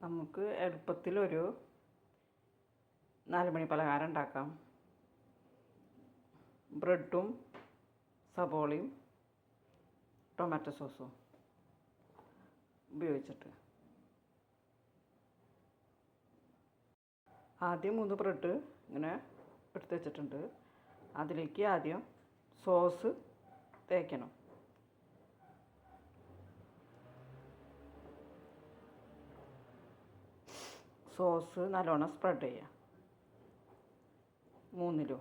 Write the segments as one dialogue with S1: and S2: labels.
S1: നമുക്ക് എളുപ്പത്തിലൊരു 4 മണി പലഹാരം ഉണ്ടാക്കാം. ബ്രെഡും സബോളയും ടൊമാറ്റോ സോസും ഉപയോഗിച്ചിട്ട്. ആദ്യം 3 ബ്രെഡ് ഇങ്ങനെ എടുത്ത് വെച്ചിട്ടുണ്ട്. അതിലേക്ക് ആദ്യം സോസ് തേക്കണം. സോസ് നല്ലോണം സ്പ്രെഡ് ചെയ്യുക 3ലും.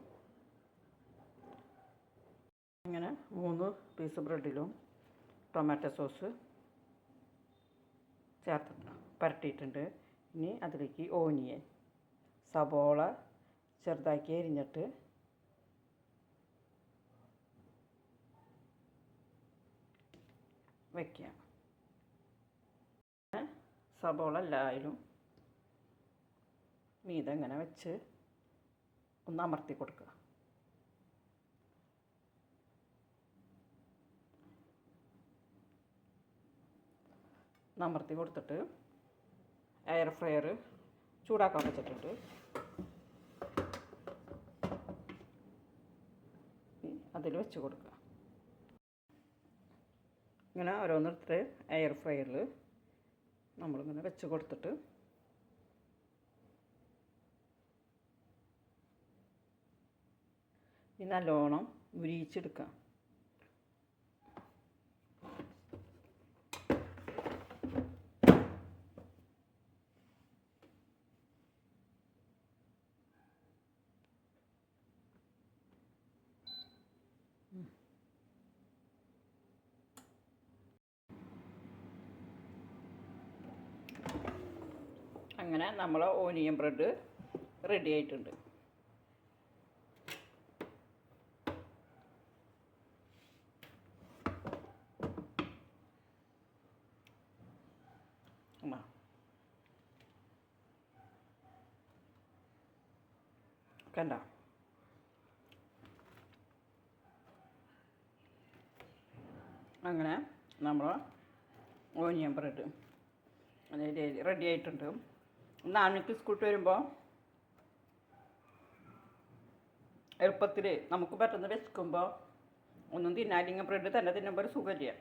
S1: അങ്ങനെ 3 പീസ് ബ്രെഡിലും ടൊമാറ്റോ സോസ് ചേർത്തിട്ട് പരട്ടിയിട്ടുണ്ട്. ഇനി അതിലേക്ക് ഓനിയൻ, സബോള ചെറുതാക്കി അരിഞ്ഞിട്ട് വയ്ക്കുക. സബോള എല്ലാവരും മീതെ ഇങ്ങനെ വെച്ച് ഒന്ന് അമർത്തി കൊടുക്കുക. അമർത്തി കൊടുത്തിട്ട് എയർ ഫ്രയർ ചൂടാക്കാൻ വെച്ചിട്ടുണ്ട്. അതിൽ വെച്ച് കൊടുക്കുക. ഇങ്ങനെ ഓരോന്നെടുത്തിട്ട് എയർ ഫ്രയറിൽ നമ്മളിങ്ങനെ വെച്ച് കൊടുത്തിട്ട് ഈ നല്ലോണം മുരിയിച്ചെടുക്കാം. അങ്ങനെ നമ്മൾ ഓനിയൻ ബ്രെഡ് റെഡി ആയിട്ടുണ്ട്. കണ്ടോ? അങ്ങനെ നമ്മൾ ഓനിയൻ ബ്രെഡ് റെഡി ആയിട്ടുണ്ട്. നാളേക്ക് സ്കൂട്ട് വരുമ്പോൾ എളുപ്പത്തിൽ നമുക്ക് പെട്ടെന്ന് വെക്കുമ്പോൾ ഒന്നും തിന്നാലിങ്ങനെ ബ്രെഡ് തന്നെ തിന്നുമ്പോൾ ഒരു സുഖമില്ല.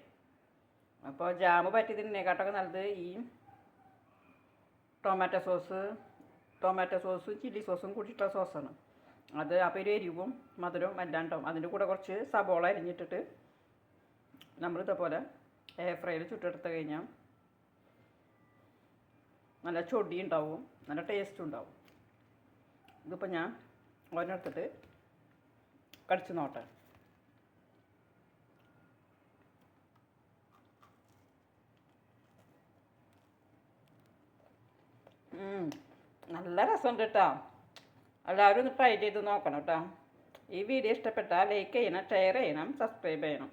S1: അപ്പോൾ ജാമ് പറ്റി തിന്നേക്കാട്ടൊക്കെ നല്ലത് ഈ ടൊമാറ്റോ സോസും ചില്ലി സോസും കൂട്ടിയിട്ടുള്ള സോസാണ് അത്. അപ്പോൾ ഒരു എരിവും മധുരവും എല്ലാം ഉണ്ടാവും. അതിൻ്റെ കൂടെ കുറച്ച് സബോള അരിഞ്ഞിട്ടിട്ട് നമ്മളിതേപോലെ എയർ ഫ്രൈയിൽ ചുട്ടെടുത്ത് കഴിഞ്ഞാൽ നല്ല ചൊടി ഉണ്ടാവും, നല്ല ടേസ്റ്റും ഉണ്ടാവും. ഇതിപ്പോൾ ഞാൻ ഓരോന്നെടുത്തിട്ട് കടിച്ച് നോട്ടെ. നല്ല രസമുണ്ട് കേട്ടോ. എല്ലാവരും ഒന്ന് ട്രൈ ചെയ്ത് നോക്കണം കേട്ടോ. ഈ വീഡിയോ ഇഷ്ടപ്പെട്ടാൽ ലൈക്ക് ചെയ്യണം, ഷെയർ ചെയ്യണം, സബ്സ്ക്രൈബ് ചെയ്യണം.